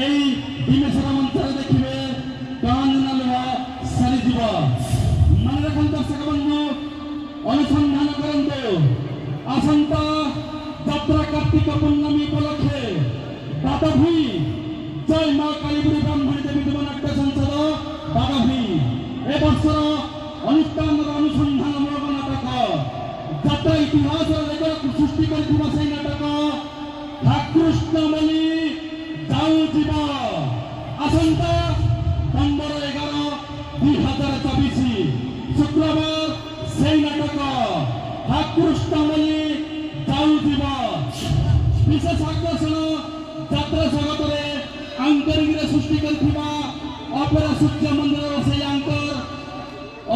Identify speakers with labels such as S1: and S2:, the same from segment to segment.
S1: এই বিবেচনা মঞ্চরে দেখবে কাঞ্জনা লোহা সারিজীব মনে রাখুন দর্শক বন্ধু অনুসন্ধান করন্তু আসন্তা যাত্রা কার্তিক পূর্ণমী উপলক্ষে বাদাভূমি জয় মা কালীপুরী ব্রাহ্মণী দেবী দেবনাট্য সংসদ বাদাভূমি এ বছর ଅନୁଷ୍ଠାନର ଅନୁସନ୍ଧାନମୂଳକ ନାଟକ ଯାତ୍ରା ଇତିହାସର ରେକର୍ଡ ସୃଷ୍ଟି କରିଥିବା ସେହି ନାଟକ ଠାକୁରଷ୍ଣମଲି ଯାଉ ଯିବ ଆସନ୍ତା 15/11/2024 ଶୁକ୍ରବାର ସେହି ନାଟକ ଠାକୁରଷ୍ଣମଲି ଯାଉ ଯିବ ବିଶେଷ ଆକର୍ଷଣ ଯାତ୍ରା ଜଗତରେ ଆଙ୍କରିଂରେ ସୃଷ୍ଟି କରିଥିବା ଅପେରା ସୂର୍ଯ୍ୟ ମନ୍ଦିରର ସେହି ଆଙ୍କର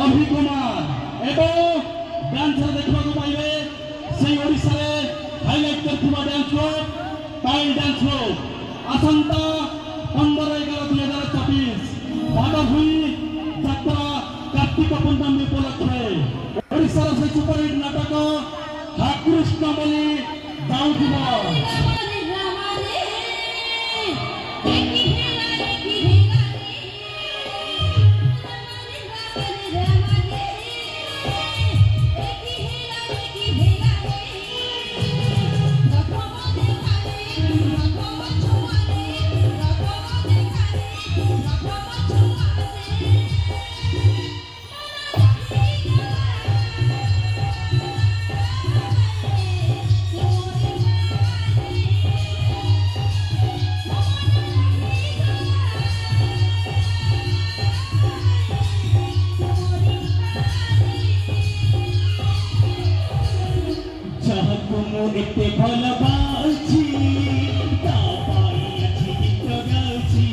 S1: अभिकुमार एवं डांसर देखा पाइबे से ओडिशा रे हाईलाइट करथिबा डांस ग्रुप टाइल डांस ग्रुप आसंता 15/11/2024 बादाभूमि यात्रा कार्तिक पूर्णमी उपलक्षे ओडिशा से सुपरहिट नाटक ठाकुरष्णमली जाउथिब एते भल बाउची ता पाई अछि गीत गाउची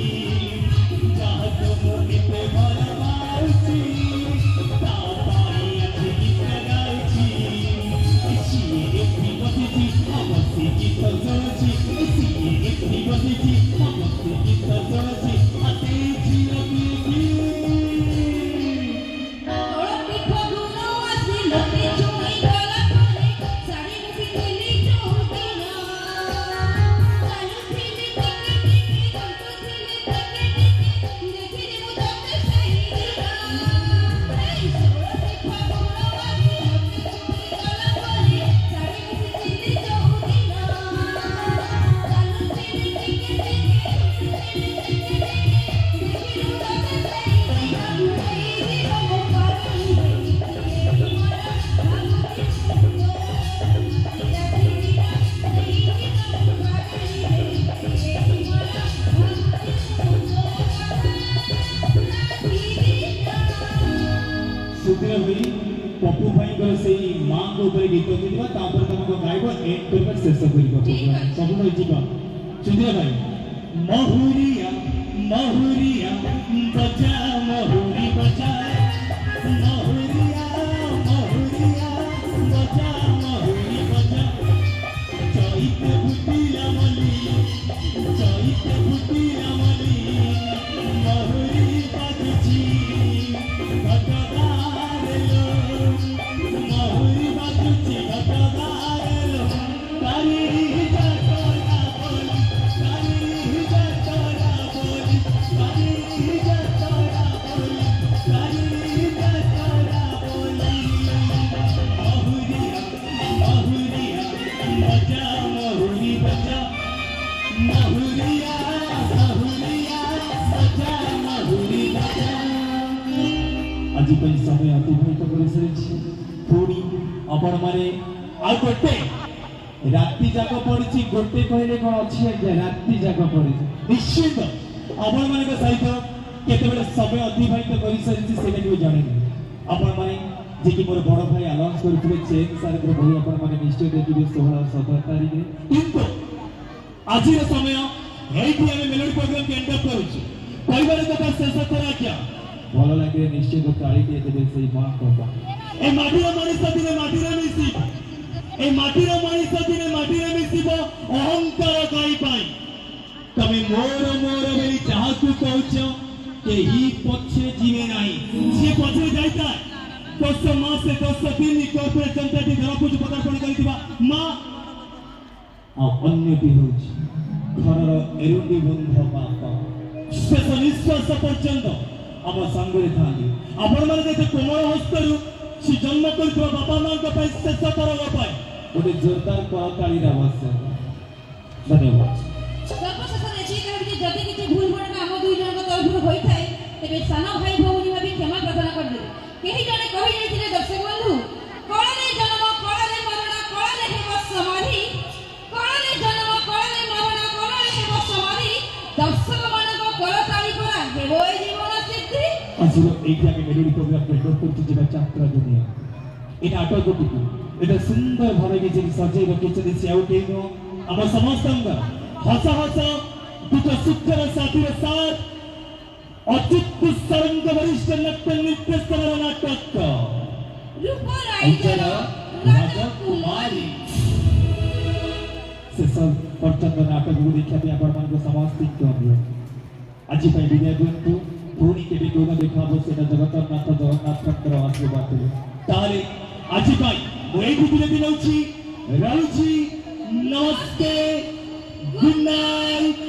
S1: जहाँ तुम एते भल बाउची ता पाई अछि गीत गाउची सिए एति बसिची अवश्य गीत गाउची सिए एति बसिची अवश्य गीत गाउची आते जियो की ओळखी फगुनो आसी लते चुई गला करे साड़ी मुठी दिली चौकीना चालू थिली तके टिकी कंटू थिली तके टिकी देखिनी मु तते सहीरा ए ओळखी फगुनो आसी लते चुई गला करे साड़ी मुठी दिली चौकीना चालू थिली टिकी सुधीर भाई पप्पू भाई को से मां को ऊपर गीत दिबा तापर तुमको गाइबो एक पर शेष करिबो सब न जीवा सुधीर भाई महुरिया महुरिया बजा महुरी बजा महुरिया महुरिया बजा महुरी बजा चैते भुटिया मली चैते भुटिया मली महुरी बाजुची भटगारेलो महुरी बाजुची भटगारेलो तारी जटोरा बोली तारी जटोरा बोली तारी जटोरा बोली तारी जटोरा बोली महुरिया महुरिया बजा महुरी बजा महुरिया महुरिया बजा महुरी बजा आज पर समय अतिबाहित कर सारी थोड़ी आपण माने आ गोटे राति जाक पड़ी गोटे कहले कौन अच्छी राति जाक पड़ी निश्चित आपण मान सहित केते समय अतिबाहित कर सारी से जाने आपण माने जे कि मोर बड़ भाई अनाउंस करथिबे चेक सार को भाई आपण माने निश्चय देखिबे 16 17 तारिख किंतु आज समय हेठी हम मेलोडी प्रोग्राम के एंड अप करूछु कहबार कथा शेष करा क्या भल लगे निश्चय ताली दिए देबे से मां को ए माटीर मनीष दिने माटीर मिसी ए माटीर मनीष दिने माटीर मिसिबो अहंकार गाई पाई तमे मोर मोर बेली चाहा तू कहउछ केही पछे जीवे नाही जे पछे जाईता 10 मास से 10 दिन कॉर्पोरेट जनता टी धरा पूज पदार्पण करितबा मां आ अन्य भी होछ ଘରର ଏରୁଣ୍ଡି ବନ୍ଧ ବାପା ଶେଷ ନିଶ୍ୱାସ ପର୍ଯ୍ୟନ୍ତ ଆମ ସାଙ୍ଗରେ ଥାନ୍ତି। ଆପଣମାନେ ଯେତେ କୋମଳ ହସ୍ତରୁ ସେ ଜନ୍ମ କରିଥିବା ବାପା ମାଙ୍କ ପାଇଁ ଶେଷ ଥରକ ପାଇଁ ଗୋଟେ ଜୋରଦାର କରତାଳିର ଆବଶ୍ୟକ। ଧନ୍ୟବାଦ।
S2: ସର୍ବଶେଷରେ ସେ କହିବେ ଯେ ଯଦି କିଛି ଭୁଲ ଭଟକା ଆମ ଦୁଇ ଜଣଙ୍କ ତରଫରୁ ହୋଇଥାଏ ତେବେ ସାନ ଭାଇ ଭଉଣୀ ଭାବି କ୍ଷମା ପ୍ରାର୍ଥନା କରିଦେବେ। କେହି ଜଣେ କହିଯାଇଥିଲେ ଦର୍ଶକ ବନ୍ଧୁ, କଳରେ ଜନ୍ମ କଳରେ ମରଣ କଳରେ ହେବ ସମାଧି, କଳରେ ଜନ୍ମ କଳରେ ମରଣ କଳରେ ହେବ ସମାଧି, ଦର୍ଶକ ମାନଙ୍କ କରତାଳି ପରା ହେବ ଏ ଜୀବନ ସିଦ୍ଧି।
S1: ଆଜିର ଏଇଠି ଆମେ ମେଲୋଡି ପ୍ରୋଗ୍ରାମ ରେକର୍ଡ କରୁଛୁ ଯେଟା ଯାତ୍ରା ଦୁନିଆ। ଏଇଟା ନାଟକଟିକୁ ଏଇଟା ସୁନ୍ଦର ଭାବେ କିଛି ସଜେଇ ରଖିଛନ୍ତି। ସେ ଆଉ କେହି ନୁହଁ, ଆମ ସମସ୍ତଙ୍କର ହସ ହସ ଦୁଃଖ ସୁଖର ସାଥୀର ସାଥ ଅଚ୍ୟୁତ ସରଙ୍କ ବରିଷ୍ଠ ନାଟ୍ୟ ନିର୍ଦ୍ଦେଶକର ନାଟକ
S2: ରୂପରାଇଜର ରାଜକୁମାରୀ।
S1: ଶେଷ ପର୍ଯ୍ୟନ୍ତ ନାଟକକୁ ଦେଖିବା ପାଇଁ ଆପଣମାନଙ୍କୁ ସମସ୍ତଙ୍କୁ ଅନୁରୋଧ। ଆଜି ପାଇଁ ବିଦାୟ ଦିଅନ୍ତୁ। ପୁଣି କେବେ କୋଉଟା ଦେଖା ହବ ସେଟା ଜଗତରନାଥ ଜଗନ୍ନାଥଙ୍କର ଆଶୀର୍ବାଦ ଦେବେ। ତାହେଲେ ଆଜି ପାଇଁ ମୁଁ ଏଇଠି ବିରତି ନେଉଛି, ରହୁଛି। ନମସ୍ତେ, ଗୁଡ୍ ନାଇଟ୍।